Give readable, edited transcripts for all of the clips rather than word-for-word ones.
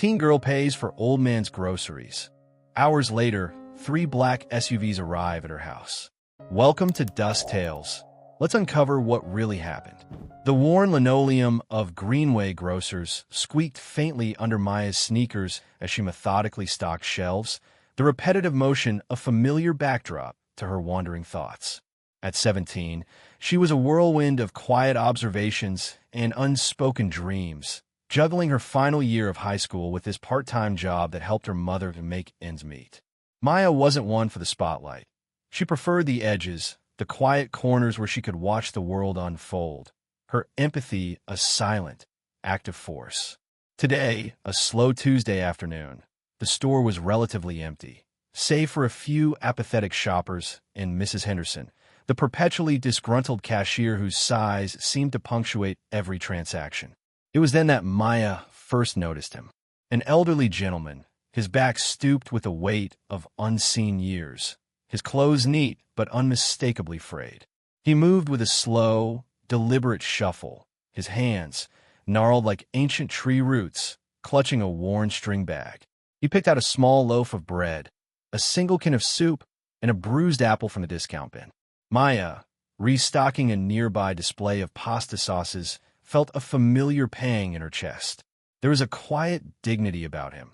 Teen girl pays for old man's groceries. Hours later, 3 black SUVs arrive at her house. Welcome to Dusk Tales. Let's uncover what really happened. The worn linoleum of Greenway Grocers squeaked faintly under Maya's sneakers as she methodically stocked shelves, the repetitive motion a familiar backdrop to her wandering thoughts. At 17, she was a whirlwind of quiet observations and unspoken dreams, juggling her final year of high school with this part-time job that helped her mother to make ends meet. Maya wasn't one for the spotlight. She preferred the edges, the quiet corners where she could watch the world unfold, her empathy a silent, active force. Today, a slow Tuesday afternoon, the store was relatively empty, save for a few apathetic shoppers and Mrs. Henderson, the perpetually disgruntled cashier whose sighs seemed to punctuate every transaction. It was then that Maya first noticed him. An elderly gentleman, his back stooped with the weight of unseen years, his clothes neat but unmistakably frayed. He moved with a slow, deliberate shuffle, his hands, gnarled like ancient tree roots, clutching a worn string bag. He picked out a small loaf of bread, a single can of soup, and a bruised apple from the discount bin. Maya, restocking a nearby display of pasta sauces, felt a familiar pang in her chest. There was a quiet dignity about him,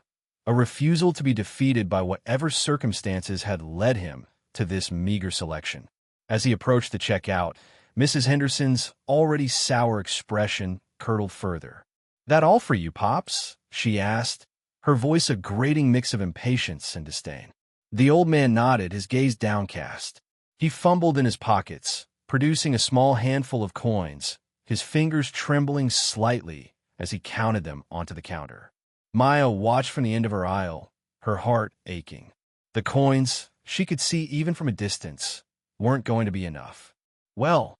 a refusal to be defeated by whatever circumstances had led him to this meager selection. As he approached the checkout, Mrs. Henderson's already sour expression curdled further. "That all for you, Pops?" she asked, her voice a grating mix of impatience and disdain. The old man nodded, his gaze downcast. He fumbled in his pockets, producing a small handful of coins, his fingers trembling slightly as he counted them onto the counter. Maya watched from the end of her aisle, her heart aching. The coins, she could see even from a distance, weren't going to be enough. "Well,"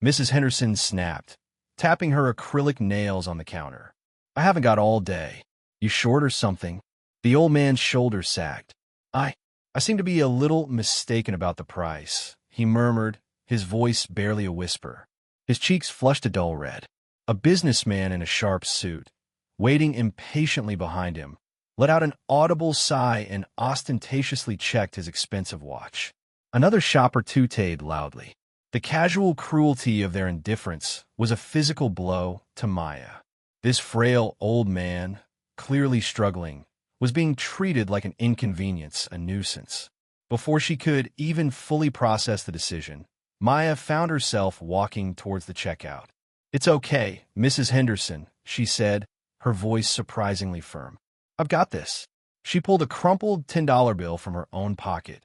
Mrs. Henderson snapped, tapping her acrylic nails on the counter. "I haven't got all day. You short or something?" The old man's shoulders sagged. I seem to be a little mistaken about the price," he murmured, his voice barely a whisper. His cheeks flushed a dull red. A businessman in a sharp suit, waiting impatiently behind him, let out an audible sigh and ostentatiously checked his expensive watch. Another shopper tooted loudly. The casual cruelty of their indifference was a physical blow to Maya. This frail old man, clearly struggling, was being treated like an inconvenience, a nuisance. Before she could even fully process the decision, Maya found herself walking towards the checkout. "It's okay, Mrs. Henderson," she said, her voice surprisingly firm. "I've got this." She pulled a crumpled $10 bill from her own pocket,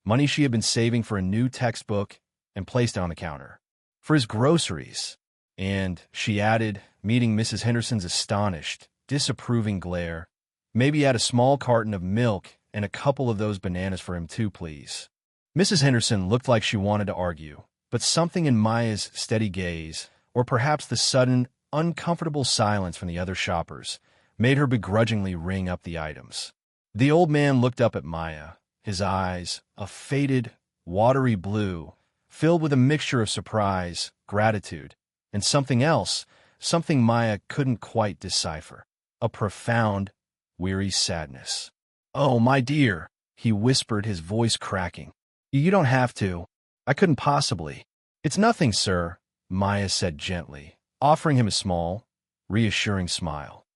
money she had been saving for a new textbook, and placed it on the counter. "For his groceries." And, she added, meeting Mrs. Henderson's astonished, disapproving glare, "maybe add a small carton of milk and a couple of those bananas for him too, please." Mrs. Henderson looked like she wanted to argue, but something in Maya's steady gaze, or perhaps the sudden, uncomfortable silence from the other shoppers, made her begrudgingly ring up the items. The old man looked up at Maya, his eyes, a faded, watery blue, filled with a mixture of surprise, gratitude, and something else, something Maya couldn't quite decipher. A profound, weary sadness. "Oh, my dear," he whispered, his voice cracking. You don't have to. I couldn't possibly." "It's nothing, sir," Maya said gently, offering him a small, reassuring smile.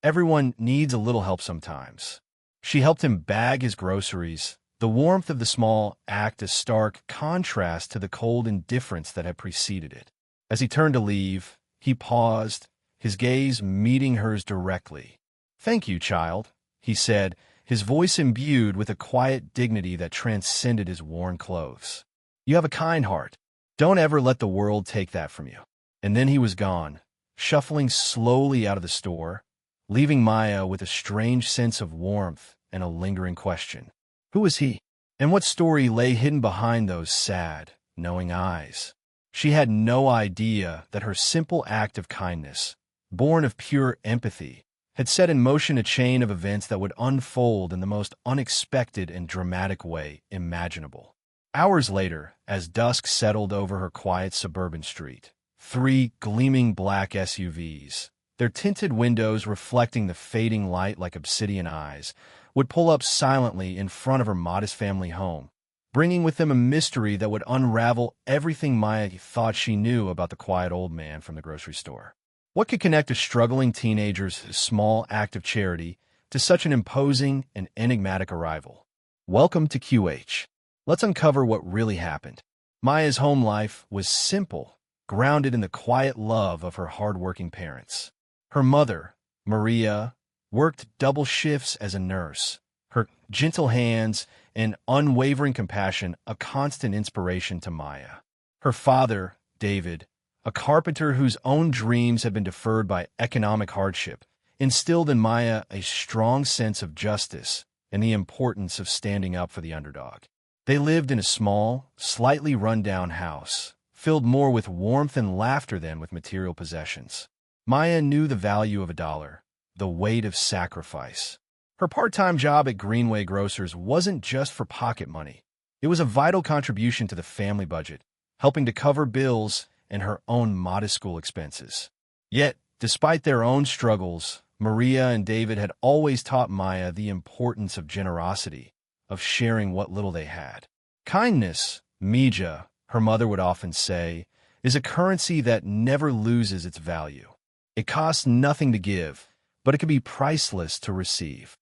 "Everyone needs a little help sometimes." She helped him bag his groceries, the warmth of the small act a stark contrast to the cold indifference that had preceded it. As he turned to leave, he paused, his gaze meeting hers directly. "Thank you, child," he said, his voice imbued with a quiet dignity that transcended his worn clothes. "You have a kind heart. Don't ever let the world take that from you." And then he was gone, shuffling slowly out of the store, leaving Maya with a strange sense of warmth and a lingering question. Who was he? And what story lay hidden behind those sad, knowing eyes? She had no idea that her simple act of kindness, born of pure empathy, had set in motion a chain of events that would unfold in the most unexpected and dramatic way imaginable. Hours later, as dusk settled over her quiet suburban street, 3 gleaming black SUVs, Their tinted windows, reflecting the fading light like obsidian eyes, would pull up silently in front of her modest family home, bringing with them a mystery that would unravel everything Maya thought she knew about the quiet old man from the grocery store. What could connect a struggling teenager's small act of charity to such an imposing and enigmatic arrival? Welcome to QH. Let's uncover what really happened. Maya's home life was simple, grounded in the quiet love of her hardworking parents. Her mother, Maria, worked double shifts as a nurse, her gentle hands and unwavering compassion a constant inspiration to Maya. Her father, David, a carpenter whose own dreams had been deferred by economic hardship, instilled in Maya a strong sense of justice and the importance of standing up for the underdog. They lived in a small, slightly run-down house, filled more with warmth and laughter than with material possessions. Maya knew the value of a dollar, the weight of sacrifice. Her part-time job at Greenway Grocers wasn't just for pocket money. It was a vital contribution to the family budget, helping to cover bills and her own modest school expenses. Yet, despite their own struggles, Maria and David had always taught Maya the importance of generosity, of sharing what little they had. Kindness, Mija, her mother would often say, is a currency that never loses its value. It costs nothing to give, but it can be priceless to receive.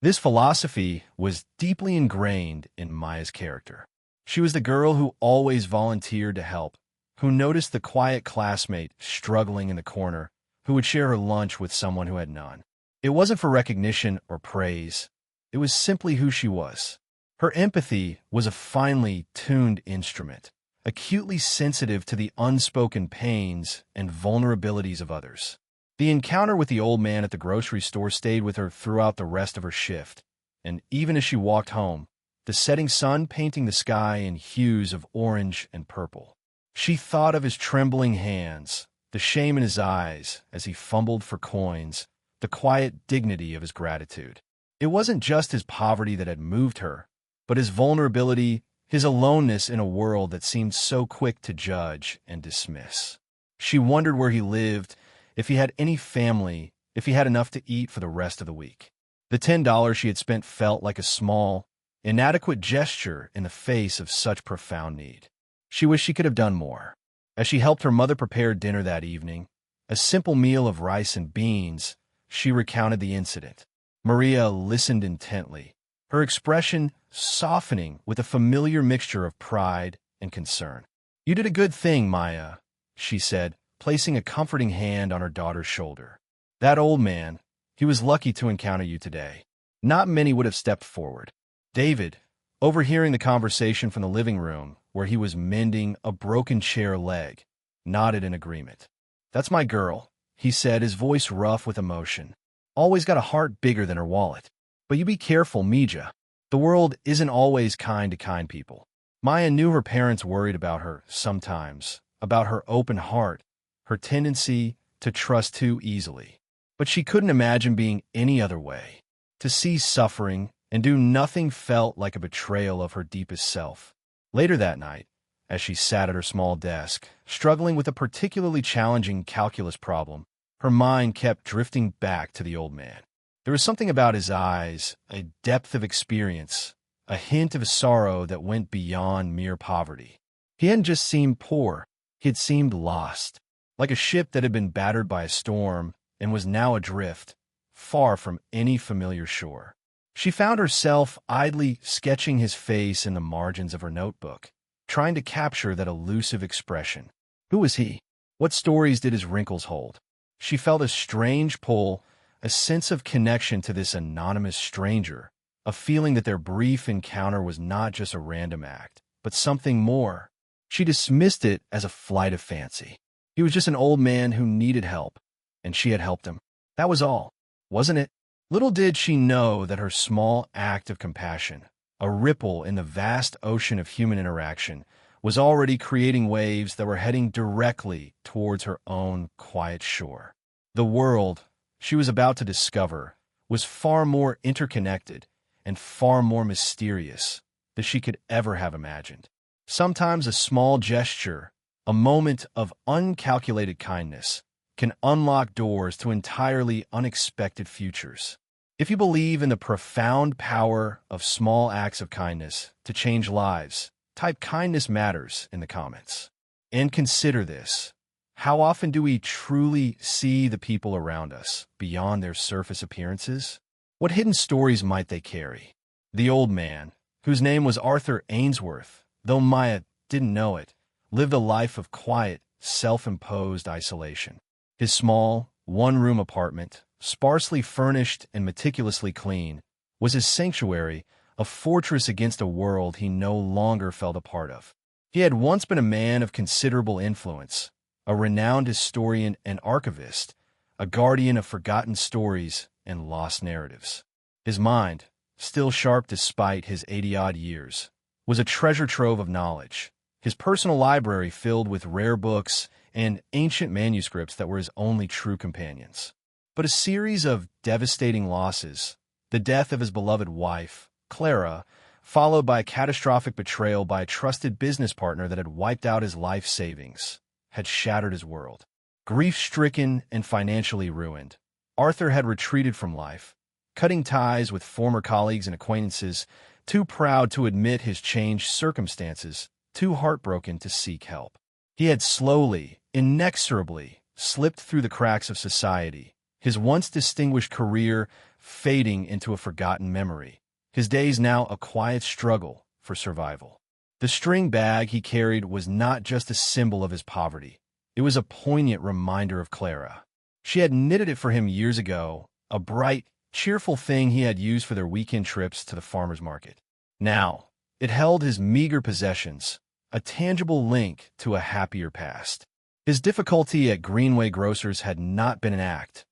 This philosophy was deeply ingrained in Maya's character. She was the girl who always volunteered to help, who noticed the quiet classmate struggling in the corner, who would share her lunch with someone who had none. It wasn't for recognition or praise. It was simply who she was. Her empathy was a finely tuned instrument, acutely sensitive to the unspoken pains and vulnerabilities of others. The encounter with the old man at the grocery store stayed with her throughout the rest of her shift, and even as she walked home, the setting sun painting the sky in hues of orange and purple. She thought of his trembling hands, the shame in his eyes as he fumbled for coins, the quiet dignity of his gratitude. It wasn't just his poverty that had moved her, but his vulnerability, his aloneness in a world that seemed so quick to judge and dismiss. She wondered where he lived, if he had any family, if he had enough to eat for the rest of the week. The $10 she had spent felt like a small, inadequate gesture in the face of such profound need. She wished she could have done more. As she helped her mother prepare dinner that evening, a simple meal of rice and beans, she recounted the incident. Maria listened intently, her expression softening with a familiar mixture of pride and concern. "You did a good thing, Maya," she said, placing a comforting hand on her daughter's shoulder. "That old man, he was lucky to encounter you today. Not many would have stepped forward." David, overhearing the conversation from the living room, where he was mending a broken chair leg, nodded in agreement. "That's my girl," he said, his voice rough with emotion. "Always got a heart bigger than her wallet. But you be careful, Mija. The world isn't always kind to kind people." Maya knew her parents worried about her sometimes, about her open heart, her tendency to trust too easily. But she couldn't imagine being any other way. To see suffering and do nothing felt like a betrayal of her deepest self. Later that night, as she sat at her small desk, struggling with a particularly challenging calculus problem, her mind kept drifting back to the old man. There was something about his eyes, a depth of experience, a hint of sorrow that went beyond mere poverty. He hadn't just seemed poor, he had seemed lost, like a ship that had been battered by a storm and was now adrift, far from any familiar shore. She found herself idly sketching his face in the margins of her notebook, trying to capture that elusive expression. Who was he? What stories did his wrinkles hold? She felt a strange pull, a sense of connection to this anonymous stranger, a feeling that their brief encounter was not just a random act, but something more. She dismissed it as a flight of fancy. He was just an old man who needed help, and she had helped him. That was all, wasn't it? Little did she know that her small act of compassion, a ripple in the vast ocean of human interaction, was already creating waves that were heading directly towards her own quiet shore. The world she was about to discover was far more interconnected and far more mysterious than she could ever have imagined. Sometimes a small gesture, a moment of uncalculated kindness, can unlock doors to entirely unexpected futures. If you believe in the profound power of small acts of kindness to change lives, type "kindness matters" in the comments. And consider this. How often do we truly see the people around us beyond their surface appearances? What hidden stories might they carry? The old man, whose name was Arthur Ainsworth, though Maya didn't know it, lived a life of quiet, self-imposed isolation. His small, one-room apartment, sparsely furnished and meticulously clean, was his sanctuary, a fortress against a world he no longer felt a part of. He had once been a man of considerable influence, a renowned historian and archivist, a guardian of forgotten stories and lost narratives. His mind, still sharp despite his 80-odd years, was a treasure trove of knowledge, his personal library filled with rare books and ancient manuscripts that were his only true companions. But a series of devastating losses, the death of his beloved wife, Clara, followed by a catastrophic betrayal by a trusted business partner that had wiped out his life savings, had shattered his world. Grief-stricken and financially ruined, Arthur had retreated from life, cutting ties with former colleagues and acquaintances, too proud to admit his changed circumstances, too heartbroken to seek help. He had slowly, inexorably, slipped through the cracks of society, his once distinguished career fading into a forgotten memory, his days now a quiet struggle for survival. The string bag he carried was not just a symbol of his poverty. It was a poignant reminder of Clara. She had knitted it for him years ago, a bright, cheerful thing he had used for their weekend trips to the farmer's market. Now, it held his meager possessions, a tangible link to a happier past. His difficulty at Greenway Grocers had not been an act,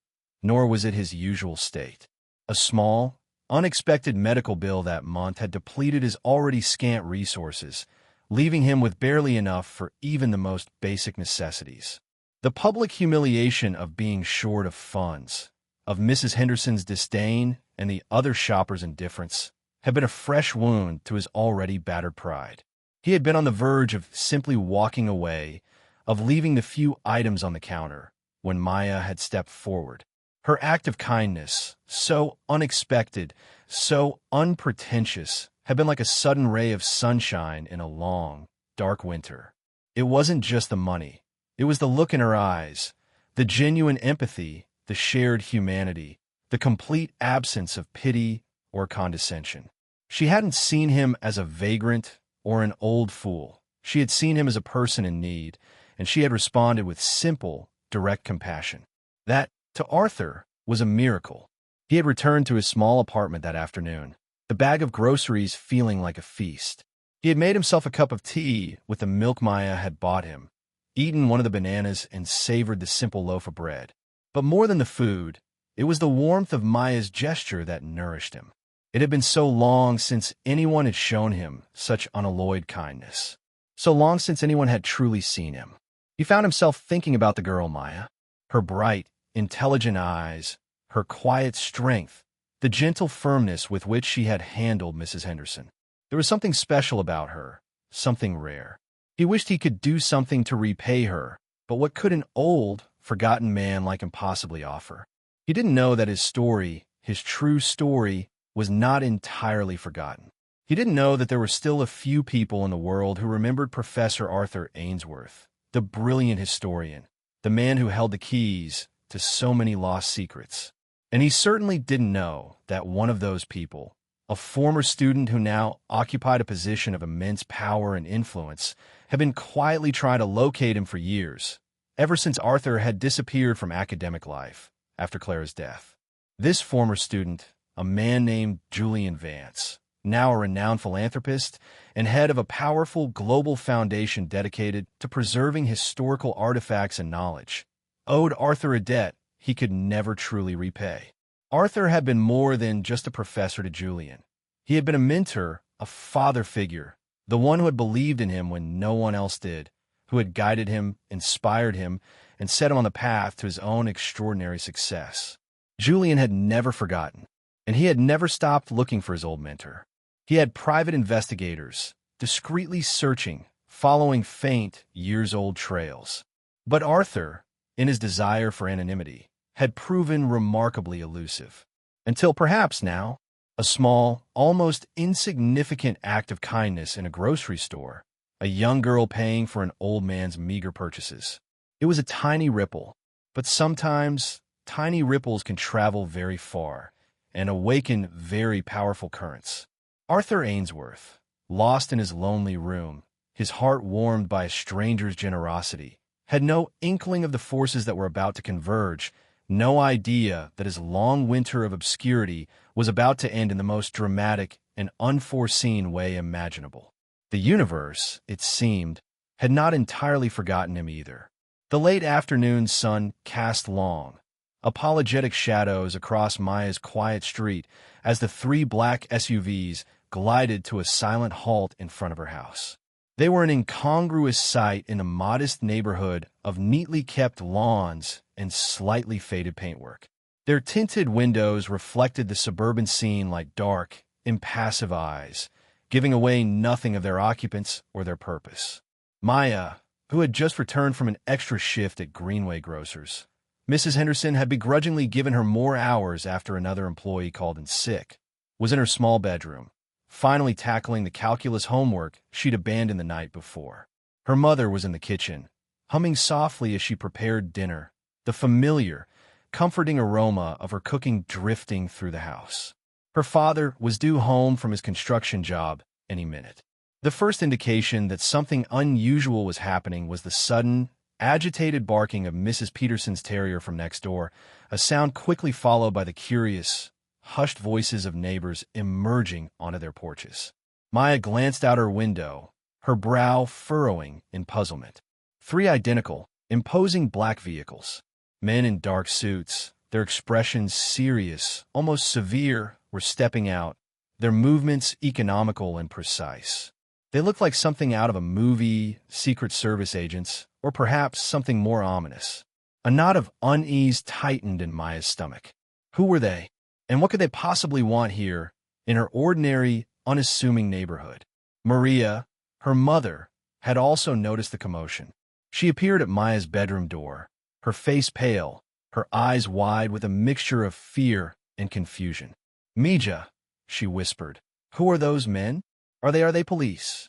nor was it his usual state. A small, unexpected medical bill that month had depleted his already scant resources, leaving him with barely enough for even the most basic necessities. The public humiliation of being short of funds, of Mrs. Henderson's disdain and the other shoppers' indifference, had been a fresh wound to his already battered pride. He had been on the verge of simply walking away, of leaving the few items on the counter, when Maya had stepped forward. Her act of kindness, so unexpected, so unpretentious, had been like a sudden ray of sunshine in a long, dark winter. It wasn't just the money. It was the look in her eyes, the genuine empathy, the shared humanity, the complete absence of pity or condescension. She hadn't seen him as a vagrant or an old fool. She had seen him as a person in need, and she had responded with simple, direct compassion. That, to Arthur, was a miracle. He had returned to his small apartment that afternoon, the bag of groceries feeling like a feast. He had made himself a cup of tea with the milk Maya had bought him, eaten one of the bananas, and savored the simple loaf of bread. But more than the food, it was the warmth of Maya's gesture that nourished him. It had been so long since anyone had shown him such unalloyed kindness, so long since anyone had truly seen him. He found himself thinking about the girl Maya, her bright, intelligent eyes, her quiet strength, the gentle firmness with which she had handled Mrs. Henderson. There was something special about her, something rare. He wished he could do something to repay her, but what could an old, forgotten man like him possibly offer? He didn't know that his story, his true story, was not entirely forgotten. He didn't know that there were still a few people in the world who remembered Professor Arthur Ainsworth, the brilliant historian, the man who held the keys to so many lost secrets. And he certainly didn't know that one of those people, a former student who now occupied a position of immense power and influence, had been quietly trying to locate him for years, ever since Arthur had disappeared from academic life after Clara's death. This former student, a man named Julian Vance, now a renowned philanthropist and head of a powerful global foundation dedicated to preserving historical artifacts and knowledge, owed Arthur a debt he could never truly repay. Arthur had been more than just a professor to Julian. He had been a mentor, a father figure, the one who had believed in him when no one else did, who had guided him, inspired him, and set him on the path to his own extraordinary success. Julian had never forgotten, and he had never stopped looking for his old mentor. He had private investigators, discreetly searching, following faint, years-old trails. But Arthur, in his desire for anonymity, had proven remarkably elusive. Until perhaps now, a small, almost insignificant act of kindness in a grocery store, a young girl paying for an old man's meager purchases. It was a tiny ripple, but sometimes tiny ripples can travel very far and awaken very powerful currents. Arthur Ainsworth, lost in his lonely room, his heart warmed by a stranger's generosity, had no inkling of the forces that were about to converge, no idea that his long winter of obscurity was about to end in the most dramatic and unforeseen way imaginable. The universe, it seemed, had not entirely forgotten him either. The late afternoon sun cast long, apologetic shadows across Maya's quiet street as the three black SUVs glided to a silent halt in front of her house. They were an incongruous sight in a modest neighborhood of neatly kept lawns and slightly faded paintwork. Their tinted windows reflected the suburban scene like dark, impassive eyes, giving away nothing of their occupants or their purpose. Maya, who had just returned from an extra shift at Greenway Grocers, Mrs. Henderson had begrudgingly given her more hours after another employee called in sick, was in her small bedroom, finally tackling the calculus homework she'd abandoned the night before. Her mother was in the kitchen, humming softly as she prepared dinner, the familiar, comforting aroma of her cooking drifting through the house. Her father was due home from his construction job any minute. The first indication that something unusual was happening was the sudden, agitated barking of Mrs. Peterson's terrier from next door, a sound quickly followed by the curious, hushed voices of neighbors emerging onto their porches. Maya glanced out her window, her brow furrowing in puzzlement. Three identical, imposing black vehicles. Men in dark suits, their expressions serious, almost severe, were stepping out, their movements economical and precise. They looked like something out of a movie, Secret Service agents, or perhaps something more ominous. A knot of unease tightened in Maya's stomach. Who were they? And what could they possibly want here, in her ordinary, unassuming neighborhood? Maria, her mother, had also noticed the commotion. She appeared at Maya's bedroom door, her face pale, her eyes wide with a mixture of fear and confusion. "Mija," she whispered, "who are those men? Are they police?"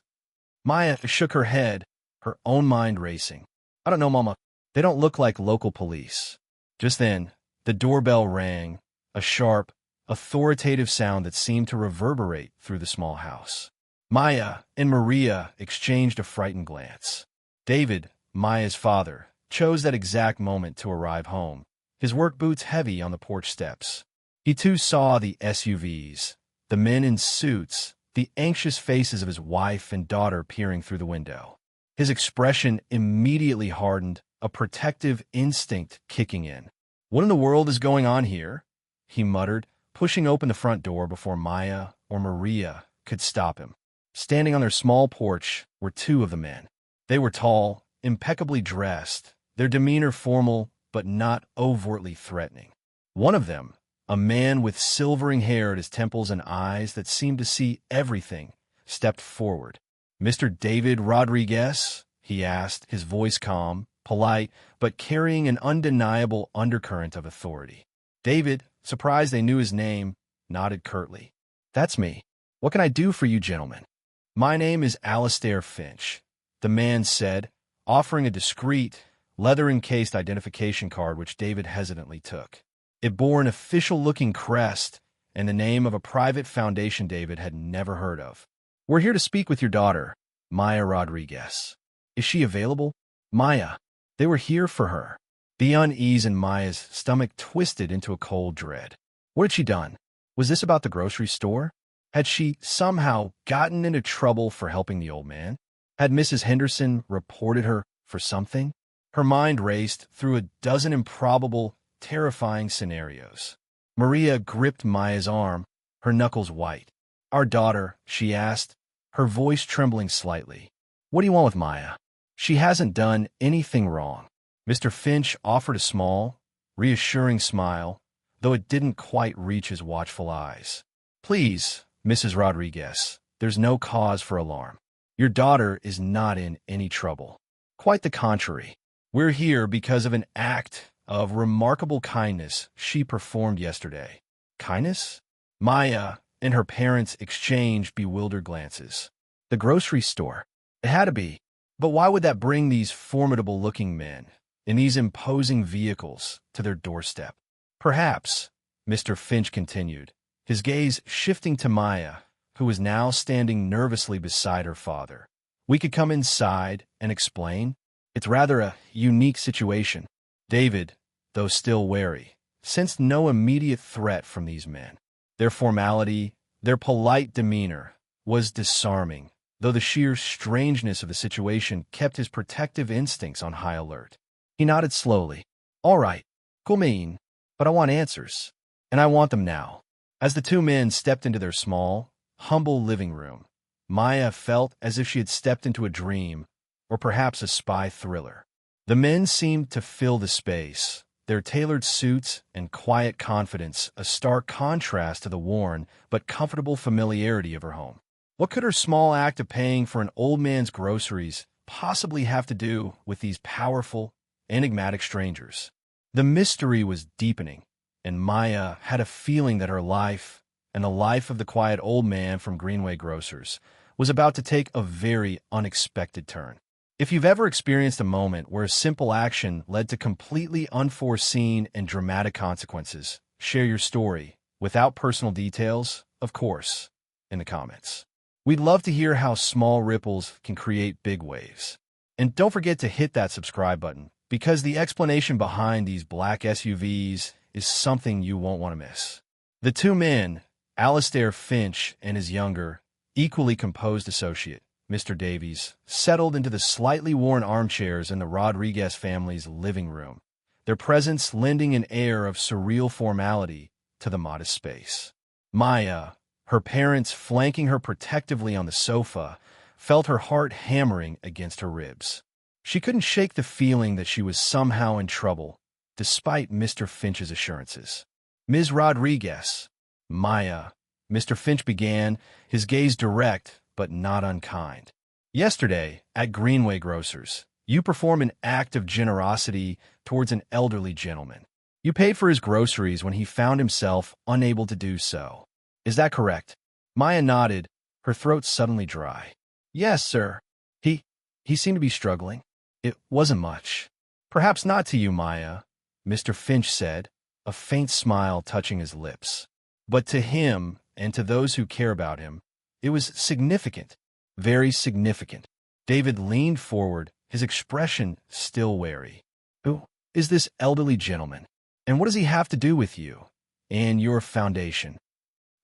Maya shook her head, her own mind racing. "I don't know, Mama. They don't look like local police." Just then, the doorbell rang, a sharp, authoritative sound that seemed to reverberate through the small house. Maya and Maria exchanged a frightened glance. David, Maya's father, chose that exact moment to arrive home, his work boots heavy on the porch steps. He too saw the SUVs, the men in suits, the anxious faces of his wife and daughter peering through the window. His expression immediately hardened, a protective instinct kicking in. "What in the world is going on here?" he muttered, pushing open the front door before Maya or Maria could stop him. Standing on their small porch were two of the men. They were tall, impeccably dressed, their demeanor formal but not overtly threatening. One of them, a man with silvering hair at his temples and eyes that seemed to see everything, stepped forward. "Mr. David Rodriguez?" he asked, his voice calm, polite, but carrying an undeniable undercurrent of authority. David, surprised they knew his name, nodded curtly. "That's me. What can I do for you gentlemen?" "My name is Alistair Finch," the man said, offering a discreet, leather-encased identification card which David hesitantly took. It bore an official-looking crest and the name of a private foundation David had never heard of. "We're here to speak with your daughter, Maya Rodriguez. Is she available?" Maya. They were here for her. The unease in Maya's stomach twisted into a cold dread. What had she done? Was this about the grocery store? Had she somehow gotten into trouble for helping the old man? Had Mrs. Henderson reported her for something? Her mind raced through a dozen improbable, terrifying scenarios. Maria gripped Maya's arm, her knuckles white. "Our daughter," she asked, her voice trembling slightly. "What do you want with Maya? She hasn't done anything wrong." Mr. Finch offered a small, reassuring smile, though it didn't quite reach his watchful eyes. "Please, Mrs. Rodriguez, there's no cause for alarm. Your daughter is not in any trouble. Quite the contrary. We're here because of an act of remarkable kindness she performed yesterday. Kindness? Maya and her parents exchanged bewildered glances. The grocery store. It had to be. But why would that bring these formidable-looking men in these imposing vehicles to their doorstep? Perhaps, Mr. Finch continued, his gaze shifting to Maya, who was now standing nervously beside her father. We could come inside and explain. It's rather a unique situation. David, though still wary, sensed no immediate threat from these men. Their formality, their polite demeanor, was disarming, though the sheer strangeness of the situation kept his protective instincts on high alert. He nodded slowly. All right, cool mean, but I want answers, and I want them now. As the two men stepped into their small, humble living room, Maya felt as if she had stepped into a dream, or perhaps a spy thriller. The men seemed to fill the space, their tailored suits and quiet confidence a stark contrast to the worn but comfortable familiarity of her home. What could her small act of paying for an old man's groceries possibly have to do with these powerful, enigmatic strangers? The mystery was deepening, and Maya had a feeling that her life, and the life of the quiet old man from Greenway Grocers, was about to take a very unexpected turn. If you've ever experienced a moment where a simple action led to completely unforeseen and dramatic consequences, share your story, without personal details, of course, in the comments. We'd love to hear how small ripples can create big waves. And don't forget to hit that subscribe button, because the explanation behind these black SUVs is something you won't want to miss. The two men, Alastair Finch and his younger, equally composed associate, Mr. Davies, settled into the slightly worn armchairs in the Rodriguez family's living room, their presence lending an air of surreal formality to the modest space. Maya, her parents flanking her protectively on the sofa, felt her heart hammering against her ribs. She couldn't shake the feeling that she was somehow in trouble, despite Mr. Finch's assurances. Ms. Rodriguez, Maya, Mr. Finch began, his gaze direct but not unkind. Yesterday, at Greenway Grocers, you performed an act of generosity towards an elderly gentleman. You paid for his groceries when he found himself unable to do so. Is that correct? Maya nodded, her throat suddenly dry. Yes, sir. He seemed to be struggling. It wasn't much. Perhaps not to you, Maya, Mr. Finch said, a faint smile touching his lips. But to him, and to those who care about him, it was significant, very significant. David leaned forward, his expression still wary. Who is this elderly gentleman? And what does he have to do with you and your foundation?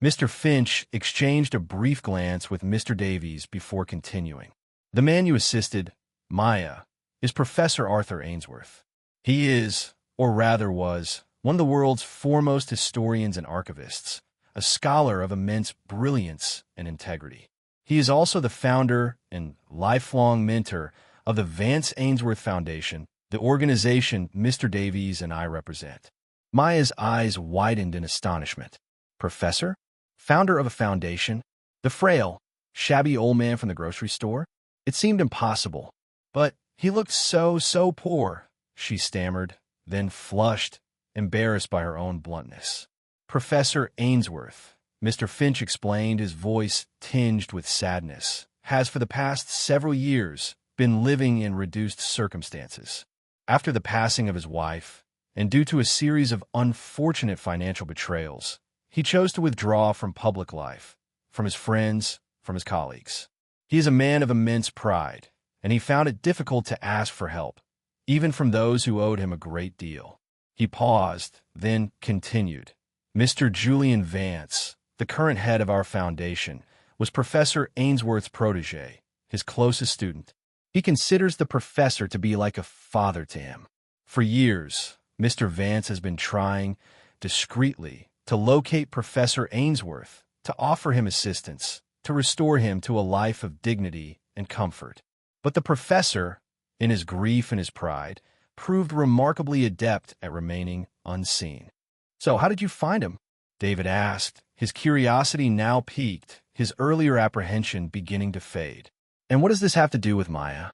Mr. Finch exchanged a brief glance with Mr. Davies before continuing. The man you assisted, Maya, is Professor Arthur Ainsworth. He is, or rather was, one of the world's foremost historians and archivists, a scholar of immense brilliance and integrity. He is also the founder and lifelong mentor of the Vance Ainsworth Foundation, the organization Mr. Davies and I represent. Maya's eyes widened in astonishment. Professor? Founder of a foundation? The frail, shabby old man from the grocery store? It seemed impossible. But he looked so poor, she stammered, then flushed, embarrassed by her own bluntness. Professor Ainsworth, Mr. Finch explained, his voice tinged with sadness, has for the past several years been living in reduced circumstances. After the passing of his wife, and due to a series of unfortunate financial betrayals, he chose to withdraw from public life, from his friends, from his colleagues. He is a man of immense pride, and he found it difficult to ask for help, even from those who owed him a great deal. He paused, then continued. Mr. Julian Vance, the current head of our foundation, was Professor Ainsworth's protege, his closest student. He considers the professor to be like a father to him. For years, Mr. Vance has been trying, discreetly, to locate Professor Ainsworth, to offer him assistance, to restore him to a life of dignity and comfort. But the professor, in his grief and his pride, proved remarkably adept at remaining unseen. So how did you find him? David asked, his curiosity now piqued, his earlier apprehension beginning to fade. And what does this have to do with Maya?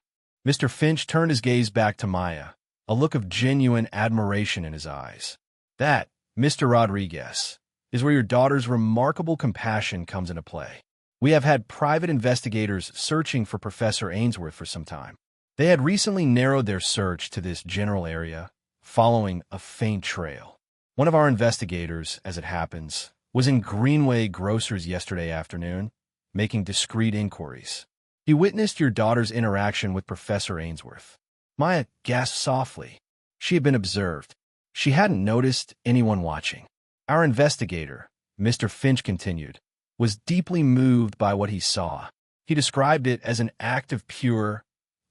Mr. Finch turned his gaze back to Maya, a look of genuine admiration in his eyes. That, Mr. Rodriguez, is where your daughter's remarkable compassion comes into play. We have had private investigators searching for Professor Ainsworth for some time. They had recently narrowed their search to this general area, following a faint trail. One of our investigators, as it happens, was in Greenway Groceries yesterday afternoon, making discreet inquiries. He witnessed your daughter's interaction with Professor Ainsworth. Maya gasped softly. She had been observed. She hadn't noticed anyone watching. Our investigator, Mr. Finch continued, was deeply moved by what he saw. He described it as an act of pure,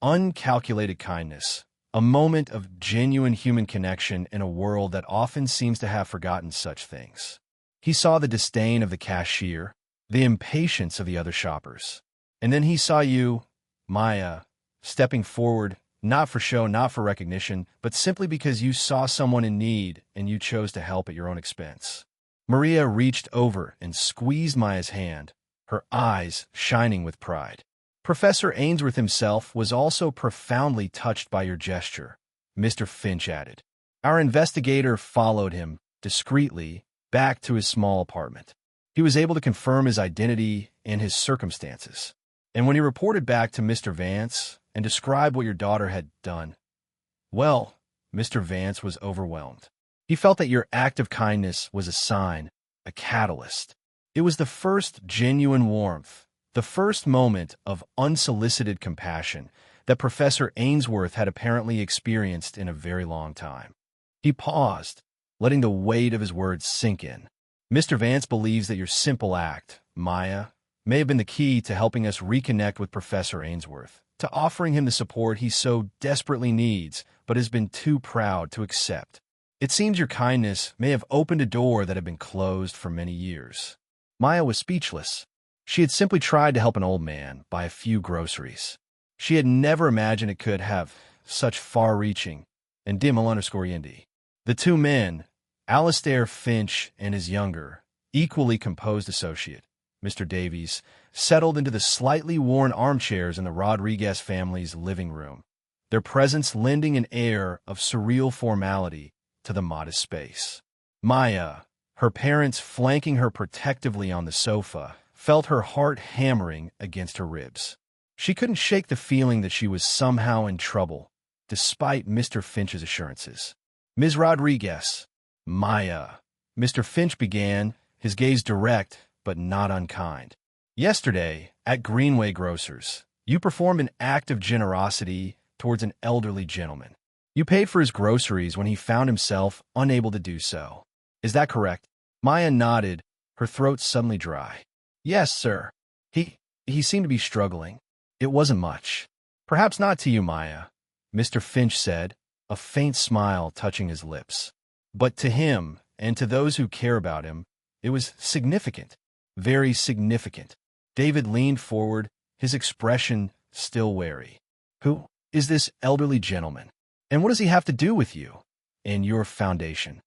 uncalculated kindness, a moment of genuine human connection in a world that often seems to have forgotten such things. He saw the disdain of the cashier, the impatience of the other shoppers. And then he saw you, Maya, stepping forward, not for show, not for recognition, but simply because you saw someone in need and you chose to help at your own expense. Maria reached over and squeezed Maya's hand, her eyes shining with pride. Professor Ainsworth himself was also profoundly touched by your gesture, Mr. Finch added. Our investigator followed him, discreetly, back to his small apartment. He was able to confirm his identity and his circumstances. And when he reported back to Mr. Vance and described what your daughter had done, well, Mr. Vance was overwhelmed. He felt that your act of kindness was a sign, a catalyst. It was the first genuine warmth, the first moment of unsolicited compassion that Professor Ainsworth had apparently experienced in a very long time. He paused, letting the weight of his words sink in. Mr. Vance believes that your simple act, Maya, may have been the key to helping us reconnect with Professor Ainsworth, to offering him the support he so desperately needs but has been too proud to accept. It seems your kindness may have opened a door that had been closed for many years. Maya was speechless. She had simply tried to help an old man buy a few groceries. She had never imagined it could have such far-reaching and dim_Indy. The two men, Alistair Finch and his younger, equally composed associate, Mr. Davies, settled into the slightly worn armchairs in the Rodriguez family's living room, their presence lending an air of surreal formality to the modest space. Maya, her parents flanking her protectively on the sofa, felt her heart hammering against her ribs. She couldn't shake the feeling that she was somehow in trouble, despite Mr. Finch's assurances. Ms. Rodriguez, Maya, Mr. Finch began, his gaze direct but not unkind. Yesterday, at Greenway Grocers, you performed an act of generosity towards an elderly gentleman. You paid for his groceries when he found himself unable to do so. Is that correct? Maya nodded, her throat suddenly dry. Yes, sir. He seemed to be struggling. It wasn't much. Perhaps not to you, Maya, Mr. Finch said, a faint smile touching his lips. But to him, and to those who care about him, it was significant, very significant. David leaned forward, his expression still wary. Who is this elderly gentleman? And what does he have to do with you and your foundation?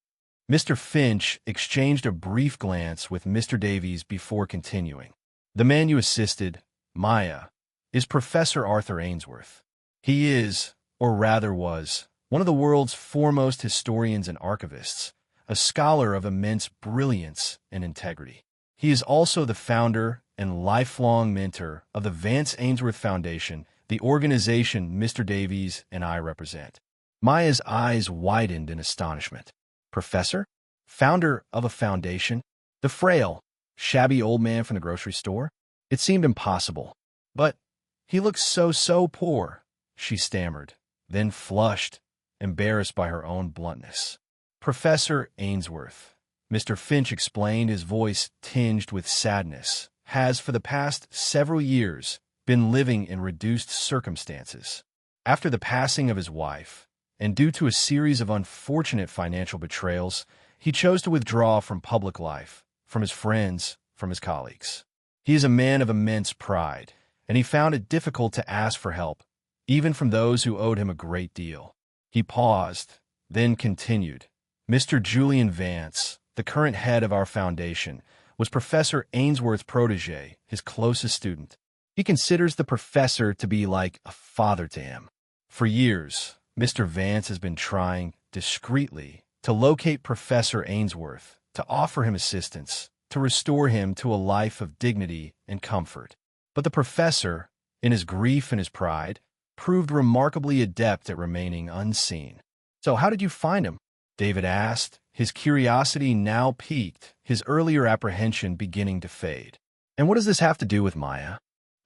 Mr. Finch exchanged a brief glance with Mr. Davies before continuing. The man you assisted, Maya, is Professor Arthur Ainsworth. He is, or rather was, one of the world's foremost historians and archivists, a scholar of immense brilliance and integrity. He is also the founder and lifelong mentor of the Vance Ainsworth Foundation, the organization Mr. Davies and I represent. Maya's eyes widened in astonishment. Professor? Founder of a foundation? The frail, shabby old man from the grocery store? It seemed impossible. But he looks so poor, she stammered, then flushed, embarrassed by her own bluntness. Professor Ainsworth, Mr. Finch explained, his voice tinged with sadness, has for the past several years been living in reduced circumstances. After the passing of his wife, and due to a series of unfortunate financial betrayals, he chose to withdraw from public life, from his friends, from his colleagues. He is a man of immense pride, and he found it difficult to ask for help, even from those who owed him a great deal. He paused, then continued. Mr. Julian Vance, the current head of our foundation, was Professor Ainsworth's protege, his closest student. He considers the professor to be like a father to him. For years, Mr. Vance has been trying, discreetly, to locate Professor Ainsworth, to offer him assistance, to restore him to a life of dignity and comfort. But the professor, in his grief and his pride, proved remarkably adept at remaining unseen. "So how did you find him?" David asked, his curiosity now piqued, his earlier apprehension beginning to fade. "And what does this have to do with Maya?"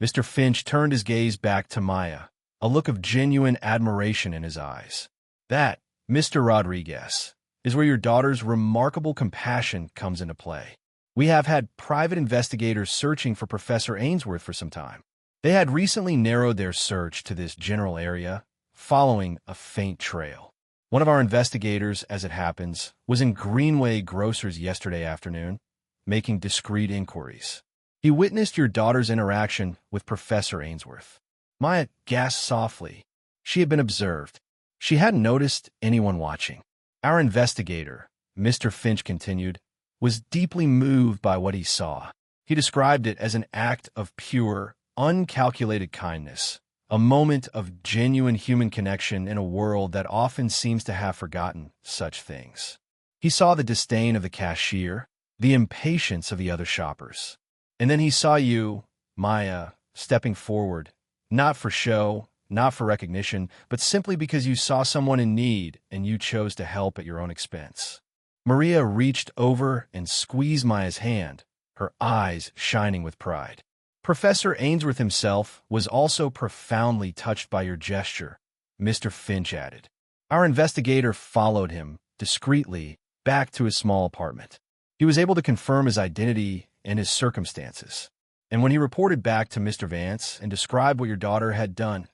Mr. Finch turned his gaze back to Maya, a look of genuine admiration in his eyes. "That, Mr. Rodriguez, is where your daughter's remarkable compassion comes into play. We have had private investigators searching for Professor Ainsworth for some time. They had recently narrowed their search to this general area, following a faint trail. One of our investigators, as it happens, was in Greenway Groceries yesterday afternoon, making discreet inquiries. He witnessed your daughter's interaction with Professor Ainsworth." Maya gasped softly. She had been observed. She hadn't noticed anyone watching. "Our investigator," Mr. Finch continued, "was deeply moved by what he saw. He described it as an act of pure, uncalculated kindness, a moment of genuine human connection in a world that often seems to have forgotten such things. He saw the disdain of the cashier, the impatience of the other shoppers. And then he saw you, Maya, stepping forward, not for show, not for recognition, but simply because you saw someone in need and you chose to help at your own expense." Maria reached over and squeezed Maya's hand, her eyes shining with pride. "Professor Ainsworth himself was also profoundly touched by your gesture," Mr. Finch added. "Our investigator followed him, discreetly, back to his small apartment. He was able to confirm his identity and his circumstances. And when he reported back to Mr. Vance and described what your daughter had done,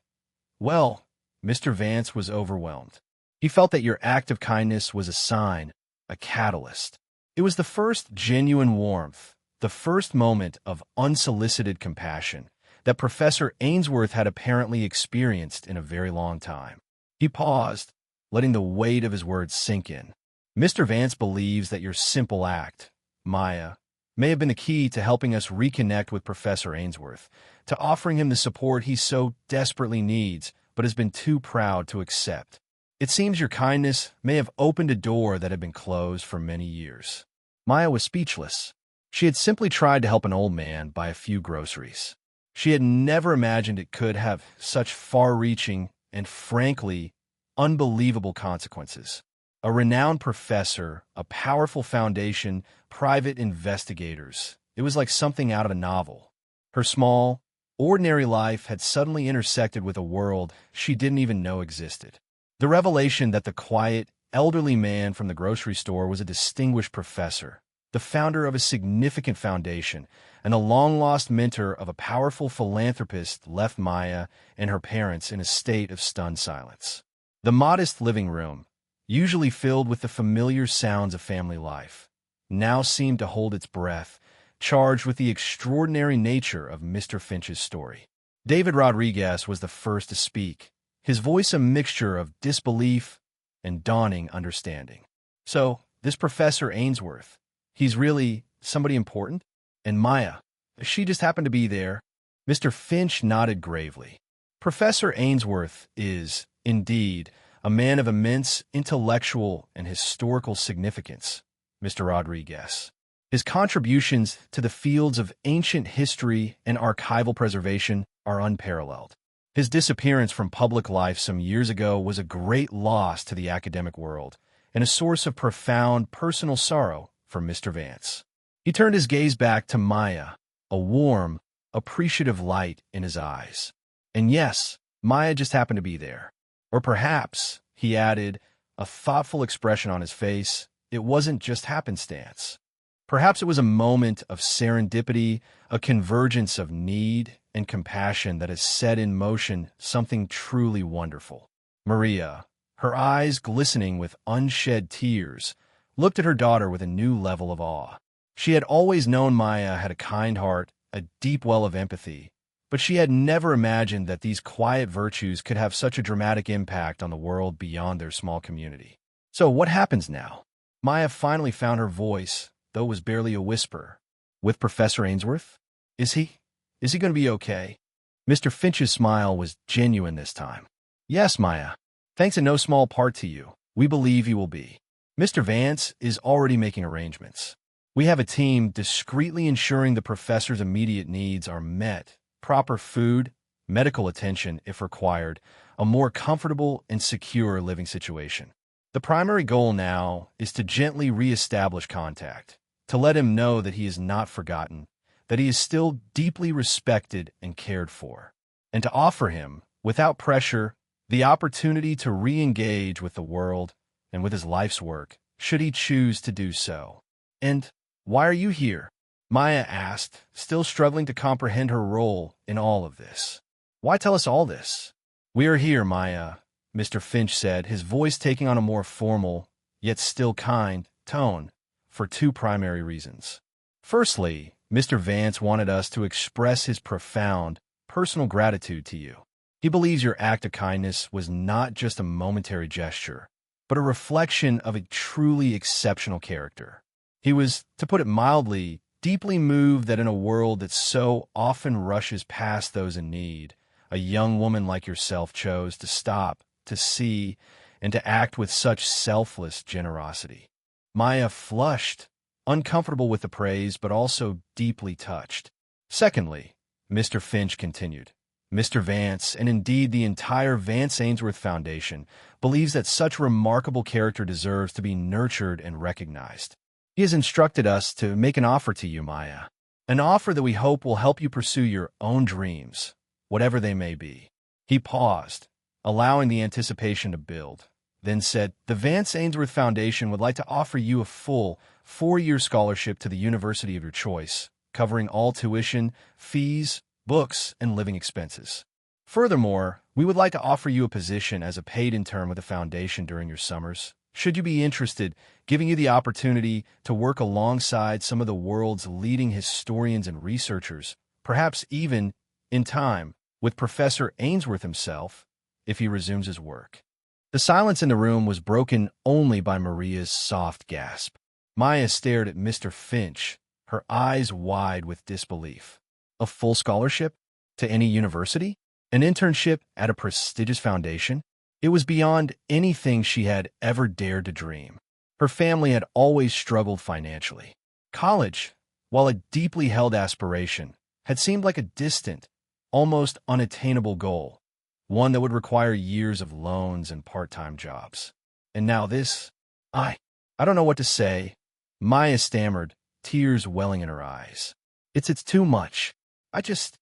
well, Mr. Vance was overwhelmed. He felt that your act of kindness was a sign, a catalyst. It was the first genuine warmth, the first moment of unsolicited compassion that Professor Ainsworth had apparently experienced in a very long time." He paused, letting the weight of his words sink in. "Mr. Vance believes that your simple act, Maya, may have been the key to helping us reconnect with Professor Ainsworth, to offering him the support he so desperately needs but has been too proud to accept. It seems your kindness may have opened a door that had been closed for many years." Maya was speechless. She had simply tried to help an old man buy a few groceries. She had never imagined it could have such far-reaching and, frankly, unbelievable consequences. A renowned professor, a powerful foundation, private investigators. It was like something out of a novel. Her small, ordinary life had suddenly intersected with a world she didn't even know existed. The revelation that the quiet, elderly man from the grocery store was a distinguished professor, the founder of a significant foundation, and the long-lost mentor of a powerful philanthropist left Maya and her parents in a state of stunned silence. The modest living room, usually filled with the familiar sounds of family life, now seemed to hold its breath, charged with the extraordinary nature of Mr. Finch's story. David Rodriguez was the first to speak, his voice a mixture of disbelief and dawning understanding. "So, this Professor Ainsworth, he's really somebody important? And Maya, she just happened to be there?" Mr. Finch nodded gravely. "Professor Ainsworth is, indeed, a man of immense intellectual and historical significance, Mr. Rodriguez. His contributions to the fields of ancient history and archival preservation are unparalleled. His disappearance from public life some years ago was a great loss to the academic world and a source of profound personal sorrow for Mr. Vance." He turned his gaze back to Maya, a warm, appreciative light in his eyes. "And yes, Maya just happened to be there. Or perhaps," he added, a thoughtful expression on his face, "it wasn't just happenstance. Perhaps it was a moment of serendipity, a convergence of need and compassion that has set in motion something truly wonderful." Maria, her eyes glistening with unshed tears, looked at her daughter with a new level of awe. She had always known Maya had a kind heart, a deep well of empathy, but she had never imagined that these quiet virtues could have such a dramatic impact on the world beyond their small community. "So what happens now?" Maya finally found her voice, though it was barely a whisper. "With Professor Ainsworth? Is he going to be okay?" Mr. Finch's smile was genuine this time. "Yes, Maya. Thanks in no small part to you, we believe you will be. Mr. Vance is already making arrangements. We have a team discreetly ensuring the professor's immediate needs are met, proper food, medical attention if required, a more comfortable and secure living situation. The primary goal now is to gently re-establish contact, to let him know that he is not forgotten, that he is still deeply respected and cared for, and to offer him, without pressure, the opportunity to re-engage with the world and with his life's work, should he choose to do so. And why are you here? Maya asked, still struggling to comprehend her role in all of this. Why tell us all this? We are here, Maya, Mr. Finch said, his voice taking on a more formal, yet still kind, tone, for two primary reasons. Firstly, Mr. Vance wanted us to express his profound, personal gratitude to you. He believes your act of kindness was not just a momentary gesture, but a reflection of a truly exceptional character. He was, to put it mildly, deeply moved that in a world that so often rushes past those in need, a young woman like yourself chose to stop, to see, and to act with such selfless generosity. Maya flushed, uncomfortable with the praise, but also deeply touched. Secondly, Mr. Finch continued, Mr. Vance, and indeed the entire Vance Ainsworth Foundation, believes that such remarkable character deserves to be nurtured and recognized. He has instructed us to make an offer to you, Maya, an offer that we hope will help you pursue your own dreams, whatever they may be. He paused, allowing the anticipation to build, then said, the Vance Ainsworth Foundation would like to offer you a full 4-year scholarship to the university of your choice, covering all tuition, fees, books, and living expenses. Furthermore, we would like to offer you a position as a paid intern with the foundation during your summers, should you be interested, giving you the opportunity to work alongside some of the world's leading historians and researchers, perhaps even, in time, with Professor Ainsworth himself, if he resumes his work. The silence in the room was broken only by Maria's soft gasp. Maya stared at Mr. Finch, her eyes wide with disbelief. A full scholarship? To any university? An internship at a prestigious foundation? It was beyond anything she had ever dared to dream. Her family had always struggled financially. College, while a deeply held aspiration, had seemed like a distant, almost unattainable goal, one that would require years of loans and part-time jobs. And now this, I don't know what to say, Maya stammered, tears welling in her eyes. It's too much. I just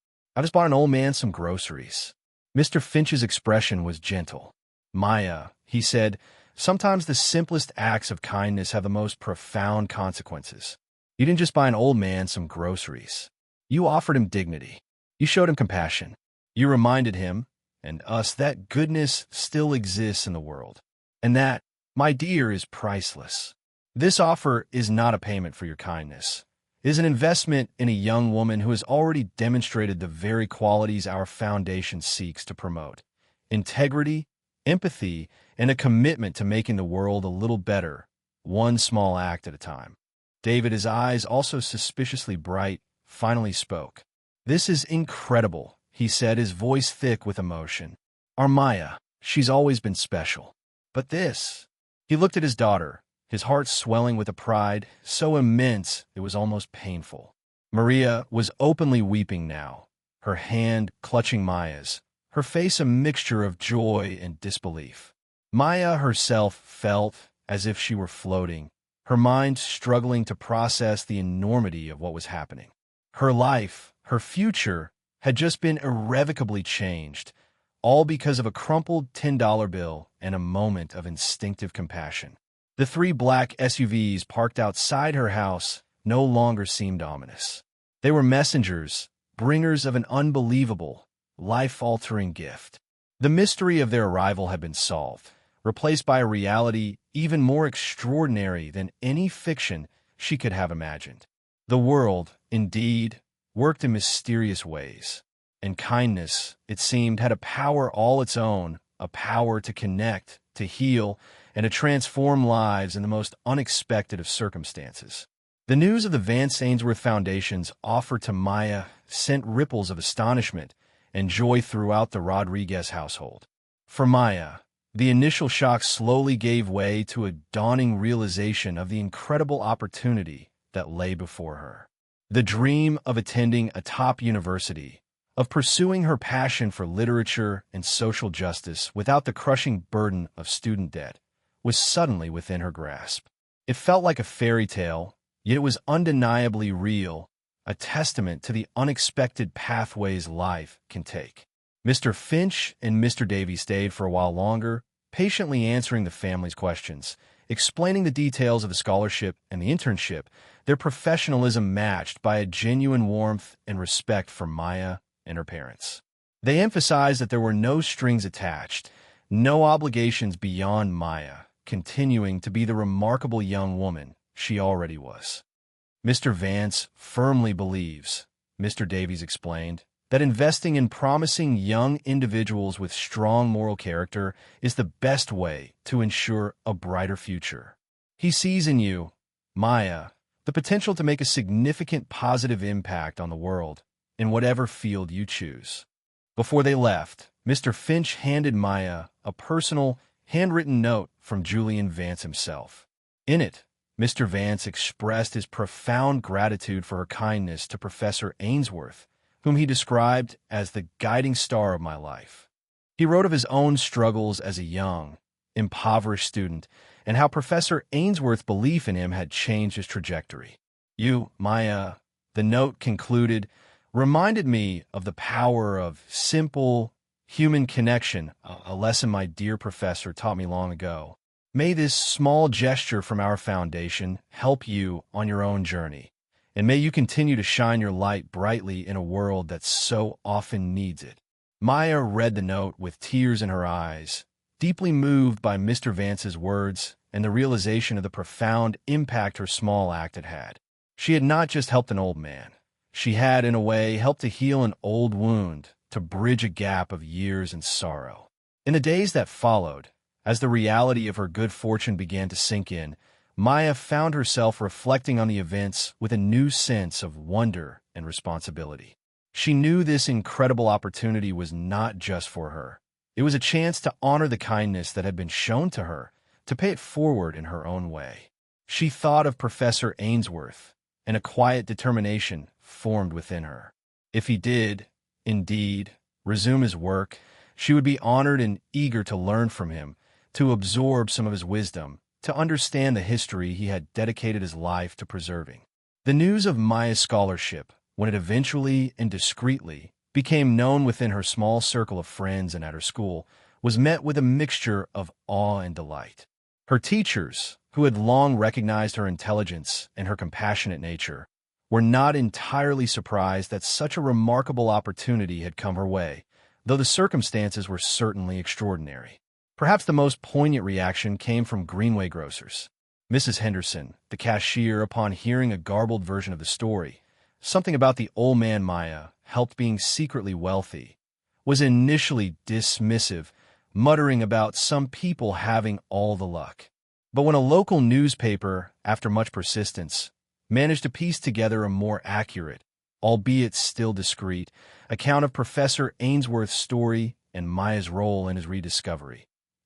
bought an old man some groceries. Mr. Finch's expression was gentle. Maya, he said, sometimes the simplest acts of kindness have the most profound consequences. You didn't just buy an old man some groceries. You offered him dignity. You showed him compassion. You reminded him, and us, that goodness still exists in the world. And that, my dear, is priceless. This offer is not a payment for your kindness. It is an investment in a young woman who has already demonstrated the very qualities our foundation seeks to promote: integrity, empathy, and a commitment to making the world a little better, one small act at a time. David, his eyes also suspiciously bright, finally spoke. This is incredible, he said, his voice thick with emotion. Our Maya, she's always been special. But this... He looked at his daughter, his heart swelling with a pride so immense it was almost painful. Maria was openly weeping now, her hand clutching Maya's, her face a mixture of joy and disbelief. Maya herself felt as if she were floating, her mind struggling to process the enormity of what was happening. Her life, her future, had just been irrevocably changed, all because of a crumpled $10 bill and a moment of instinctive compassion. The 3 black SUVs parked outside her house no longer seemed ominous. They were messengers, bringers of an unbelievable, life-altering gift. The mystery of their arrival had been solved, replaced by a reality even more extraordinary than any fiction she could have imagined. The world, indeed, worked in mysterious ways, and kindness, it seemed, had a power all its own, a power to connect, to heal, and to transform lives in the most unexpected of circumstances. The news of the Vance Ainsworth Foundation's offer to Maya sent ripples of astonishment and joy throughout the Rodriguez household. For Maya, The initial shock slowly gave way to a dawning realization of the incredible opportunity that lay before her. The dream of attending a top university, of pursuing her passion for literature and social justice without the crushing burden of student debt, was suddenly within her grasp. It felt like a fairy tale, yet it was undeniably real, a testament to the unexpected pathways life can take. Mr. Finch and Mr. Davy stayed for a while longer, patiently answering the family's questions, explaining the details of the scholarship and the internship, their professionalism matched by a genuine warmth and respect for Maya and her parents. They emphasized that there were no strings attached, no obligations beyond Maya, continuing to be the remarkable young woman she already was. Mr. Vance firmly believes, Mr. Davies explained, that investing in promising young individuals with strong moral character is the best way to ensure a brighter future. He sees in you, Maya, the potential to make a significant positive impact on the world in whatever field you choose. Before they left, Mr. Finch handed Maya a personal, handwritten note from Julian Vance himself. In it, Mr. Vance expressed his profound gratitude for her kindness to Professor Ainsworth, whom he described as the guiding star of my life. He wrote of his own struggles as a young, impoverished student, and how Professor Ainsworth's belief in him had changed his trajectory. You, Maya, the note concluded, reminded me of the power of simple, human connection, a lesson my dear professor taught me long ago. May this small gesture from our foundation help you on your own journey, and may you continue to shine your light brightly in a world that so often needs it. Maya read the note with tears in her eyes, deeply moved by Mr. Vance's words and the realization of the profound impact her small act had had. She had not just helped an old man. She had, in a way, helped to heal an old wound, to bridge a gap of years and sorrow. In the days that followed, as the reality of her good fortune began to sink in, Maya found herself reflecting on the events with a new sense of wonder and responsibility. She knew this incredible opportunity was not just for her. It was a chance to honor the kindness that had been shown to her, to pay it forward in her own way. She thought of Professor Ainsworth, and a quiet determination formed within her. If he did, indeed, resume his work, she would be honored and eager to learn from him, to absorb some of his wisdom, to understand the history he had dedicated his life to preserving. The news of Maya's scholarship, when it eventually and discreetly became known within her small circle of friends and at her school, was met with a mixture of awe and delight. Her teachers, who had long recognized her intelligence and her compassionate nature, were not entirely surprised that such a remarkable opportunity had come her way, though the circumstances were certainly extraordinary. Perhaps the most poignant reaction came from Greenway Grocers. Mrs. Henderson, the cashier, upon hearing a garbled version of the story, something about the old man Maya helped being secretly wealthy, was initially dismissive, muttering about some people having all the luck. But when a local newspaper, after much persistence, managed to piece together a more accurate, albeit still discreet, account of Professor Ainsworth's story and Maya's role in his rediscovery,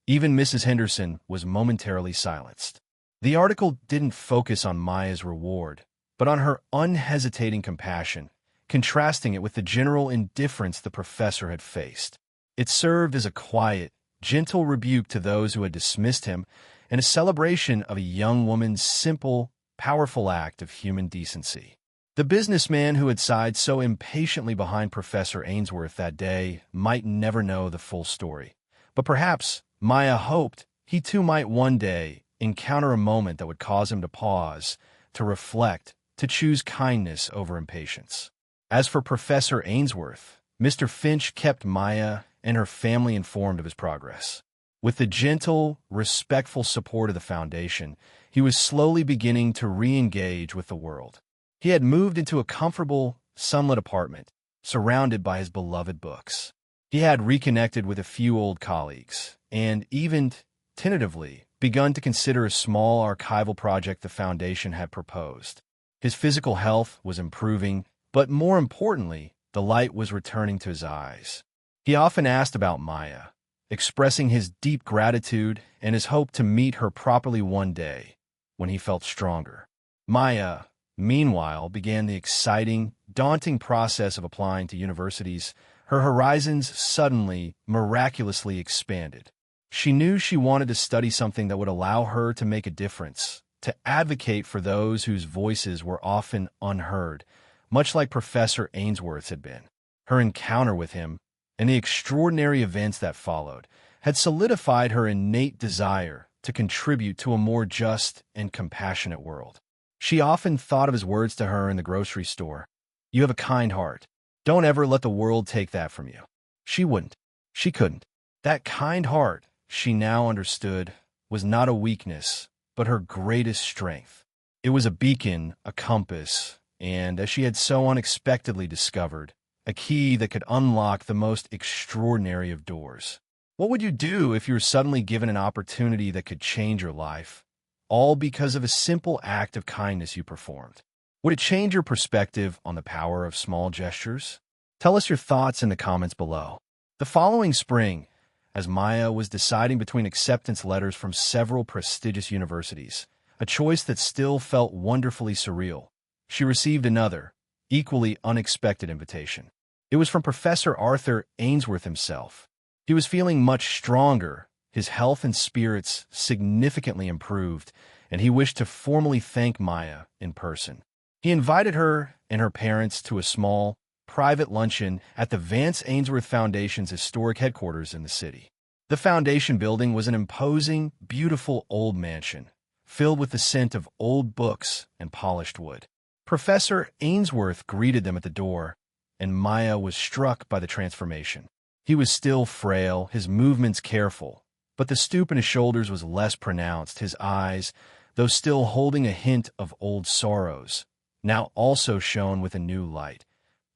even Mrs. Henderson was momentarily silenced. The article didn't focus on Maya's reward, but on her unhesitating compassion, contrasting it with the general indifference the professor had faced. It served as a quiet, gentle rebuke to those who had dismissed him and a celebration of a young woman's simple, powerful act of human decency. The businessman who had sighed so impatiently behind Professor Ainsworth that day might never know the full story, but perhaps Maya hoped he too might one day encounter a moment that would cause him to pause, to reflect, to choose kindness over impatience. As for Professor Ainsworth, Mr. Finch kept Maya and her family informed of his progress. With the gentle, respectful support of the foundation, he was slowly beginning to re-engage with the world. He had moved into a comfortable, sunlit apartment, surrounded by his beloved books. He had reconnected with a few old colleagues, and even, tentatively, begun to consider a small archival project the foundation had proposed. His physical health was improving, but more importantly, the light was returning to his eyes. He often asked about Maya, expressing his deep gratitude and his hope to meet her properly one day when he felt stronger. Maya, meanwhile, began the exciting, daunting process of applying to universities. Her horizons suddenly, miraculously expanded. She knew she wanted to study something that would allow her to make a difference, to advocate for those whose voices were often unheard, much like Professor Ainsworth's had been. Her encounter with him, and the extraordinary events that followed, had solidified her innate desire to contribute to a more just and compassionate world. She often thought of his words to her in the grocery store. "You have a kind heart. Don't ever let the world take that from you." She wouldn't. She couldn't. That kind heart, she now understood, was not a weakness, but her greatest strength. It was a beacon, a compass, and, as she had so unexpectedly discovered, a key that could unlock the most extraordinary of doors. What would you do if you were suddenly given an opportunity that could change your life, all because of a simple act of kindness you performed? Would it change your perspective on the power of small gestures? Tell us your thoughts in the comments below. The following spring, as Maya was deciding between acceptance letters from several prestigious universities, a choice that still felt wonderfully surreal, she received another, equally unexpected invitation. It was from Professor Arthur Ainsworth himself. He was feeling much stronger, his health and spirits significantly improved, and he wished to formally thank Maya in person. He invited her and her parents to a small, private luncheon at the Vance Ainsworth Foundation's historic headquarters in the city. The foundation building was an imposing, beautiful old mansion, filled with the scent of old books and polished wood. Professor Ainsworth greeted them at the door, and Maya was struck by the transformation. He was still frail, his movements careful, but the stoop in his shoulders was less pronounced. His eyes, though still holding a hint of old sorrows, now also shone with a new light,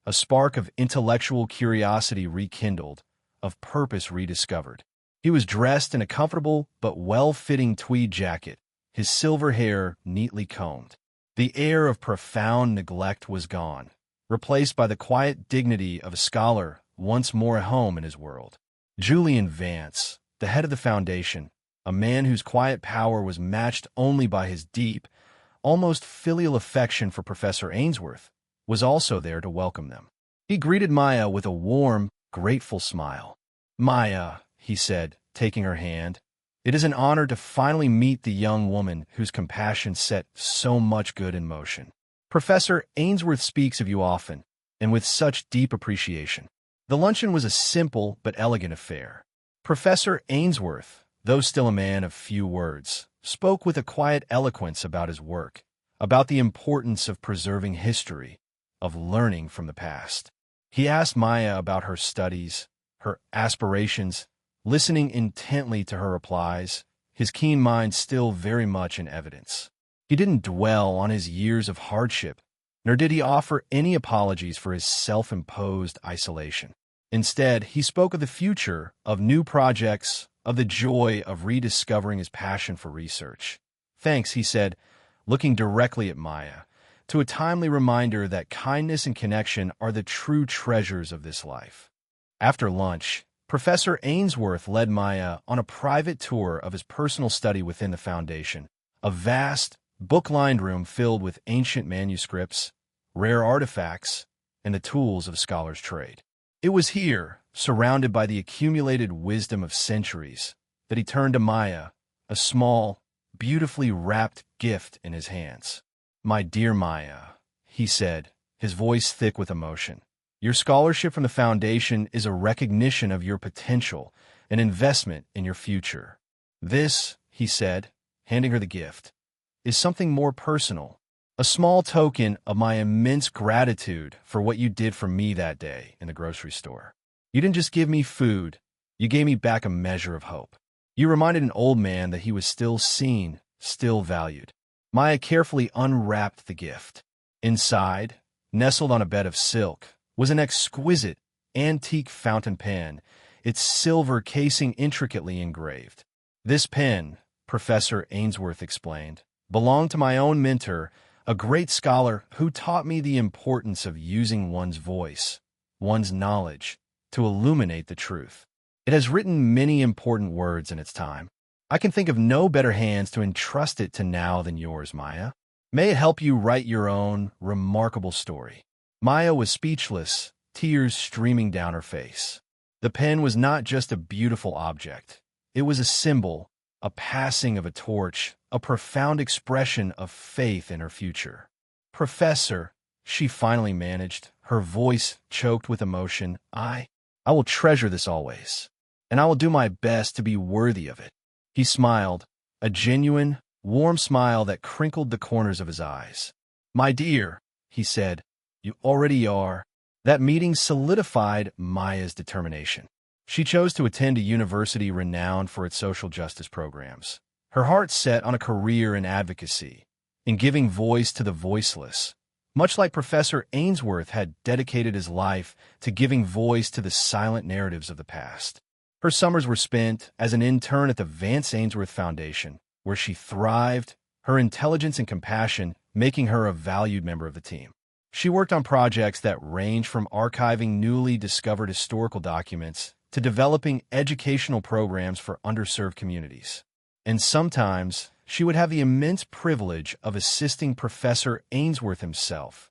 a spark of intellectual curiosity rekindled, of purpose rediscovered. He was dressed in a comfortable but well-fitting tweed jacket, his silver hair neatly combed. The air of profound neglect was gone, replaced by the quiet dignity of a scholar once more at home in his world. Julian Vance, the head of the foundation, a man whose quiet power was matched only by his deep, almost filial affection for Professor Ainsworth, was also there to welcome them. He greeted Maya with a warm, grateful smile. "Maya," he said, taking her hand, "it is an honor to finally meet the young woman whose compassion set so much good in motion. Professor Ainsworth speaks of you often, and with such deep appreciation." The luncheon was a simple but elegant affair. Professor Ainsworth, though still a man of few words, spoke with a quiet eloquence about his work, about the importance of preserving history, of learning from the past. He asked Maya about her studies, her aspirations, listening intently to her replies, his keen mind still very much in evidence. He didn't dwell on his years of hardship, nor did he offer any apologies for his self-imposed isolation. Instead, he spoke of the future, of new projects, of the joy of rediscovering his passion for research. "Thanks," he said, looking directly at Maya, "to a timely reminder that kindness and connection are the true treasures of this life." After lunch, Professor Ainsworth led Maya on a private tour of his personal study within the foundation, a vast, book-lined room filled with ancient manuscripts, rare artifacts, and the tools of a scholar's trade. It was here, surrounded by the accumulated wisdom of centuries, that he turned to Maya, a small, beautifully wrapped gift in his hands. "My dear Maya," he said, his voice thick with emotion, "your scholarship from the foundation is a recognition of your potential, an investment in your future. This," he said, handing her the gift, "is something more personal, a small token of my immense gratitude for what you did for me that day in the grocery store. You didn't just give me food, you gave me back a measure of hope. You reminded an old man that he was still seen, still valued." Maya carefully unwrapped the gift. Inside, nestled on a bed of silk, was an exquisite, antique fountain pen, its silver casing intricately engraved. "This pen," Professor Ainsworth explained, "belonged to my own mentor, a great scholar who taught me the importance of using one's voice, one's knowledge, to illuminate the truth. It has written many important words in its time. I can think of no better hands to entrust it to now than yours, Maya. May it help you write your own remarkable story. Maya was speechless, tears streaming down her face. The pen was not just a beautiful object. It was a symbol, a passing of a torch, a profound expression of faith in her future. Professor, she finally managed, her voice choked with emotion, I will treasure this always, and I will do my best to be worthy of it. He smiled, a genuine, warm smile that crinkled the corners of his eyes. My dear, he said, you already are. That meeting solidified Maya's determination. She chose to attend a university renowned for its social justice programs. Her heart set on a career in advocacy, in giving voice to the voiceless, much like Professor Ainsworth had dedicated his life to giving voice to the silent narratives of the past. Her summers were spent as an intern at the Vance Ainsworth Foundation, where she thrived, her intelligence and compassion making her a valued member of the team. She worked on projects that range from archiving newly discovered historical documents to developing educational programs for underserved communities. And sometimes, she would have the immense privilege of assisting Professor Ainsworth himself.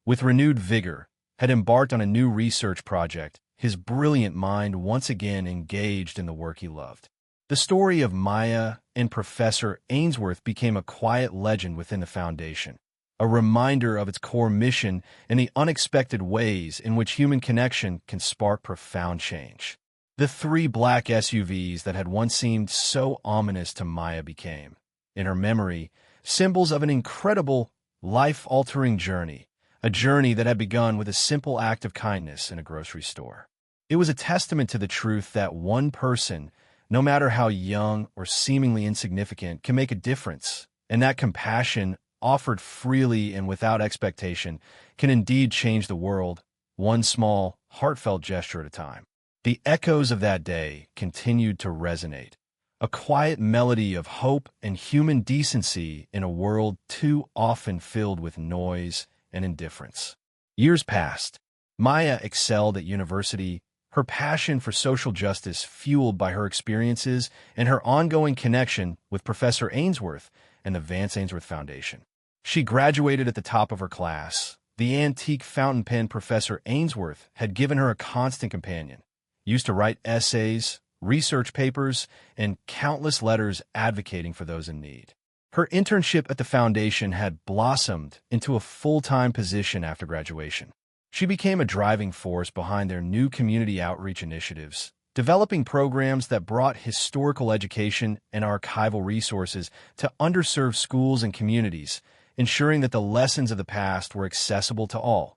With renewed vigor, had embarked on a new research project, his brilliant mind once again engaged in the work he loved. The story of Maya and Professor Ainsworth became a quiet legend within the Foundation, a reminder of its core mission and the unexpected ways in which human connection can spark profound change. The three black SUVs that had once seemed so ominous to Maya became, in her memory, symbols of an incredible, life-altering journey, a journey that had begun with a simple act of kindness in a grocery store. It was a testament to the truth that one person, no matter how young or seemingly insignificant, can make a difference, and that compassion, offered freely and without expectation, can indeed change the world, one small, heartfelt gesture at a time. The echoes of that day continued to resonate, a quiet melody of hope and human decency in a world too often filled with noise and indifference. Years passed. Maya excelled at university, her passion for social justice fueled by her experiences and her ongoing connection with Professor Ainsworth and the Vance Ainsworth Foundation. She graduated at the top of her class. The antique fountain pen Professor Ainsworth had given her a constant companion, used to write essays, research papers, and countless letters advocating for those in need. Her internship at the foundation had blossomed into a full-time position after graduation. She became a driving force behind their new community outreach initiatives, developing programs that brought historical education and archival resources to underserved schools and communities, ensuring that the lessons of the past were accessible to all,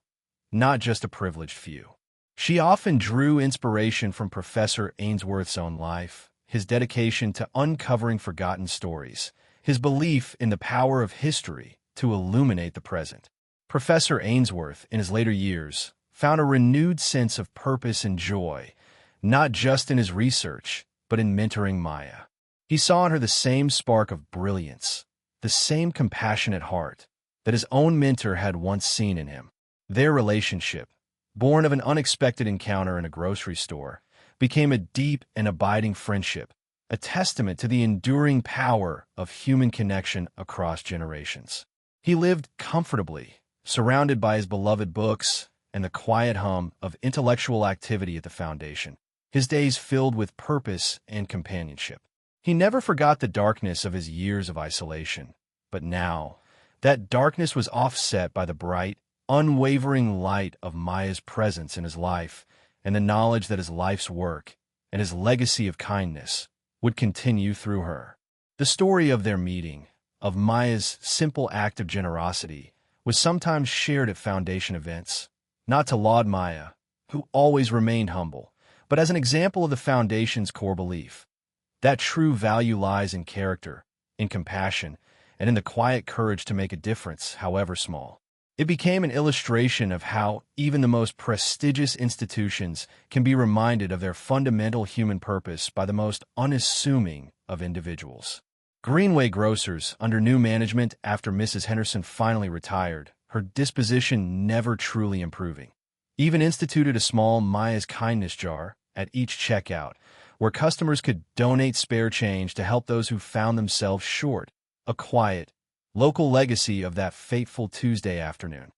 not just a privileged few. She often drew inspiration from Professor Ainsworth's own life, his dedication to uncovering forgotten stories, his belief in the power of history to illuminate the present. Professor Ainsworth, in his later years, found a renewed sense of purpose and joy, not just in his research, but in mentoring Maya. He saw in her the same spark of brilliance, the same compassionate heart that his own mentor had once seen in him. Their relationship, born of an unexpected encounter in a grocery store, became a deep and abiding friendship, a testament to the enduring power of human connection across generations. He lived comfortably, surrounded by his beloved books and the quiet hum of intellectual activity at the foundation, his days filled with purpose and companionship. He never forgot the darkness of his years of isolation, but now, that darkness was offset by the bright, unwavering light of Maya's presence in his life and the knowledge that his life's work and his legacy of kindness would continue through her. The story of their meeting, of Maya's simple act of generosity, was sometimes shared at foundation events, not to laud Maya, who always remained humble, but as an example of the foundation's core belief, that true value lies in character, in compassion, and in the quiet courage to make a difference, however small. It became an illustration of how even the most prestigious institutions can be reminded of their fundamental human purpose by the most unassuming of individuals. Greenway Grocers, under new management after Mrs. Henderson finally retired, her disposition never truly improving, even instituted a small Maya's Kindness jar, at each checkout, where customers could donate spare change to help those who found themselves short. A quiet, local legacy of that fateful Tuesday afternoon.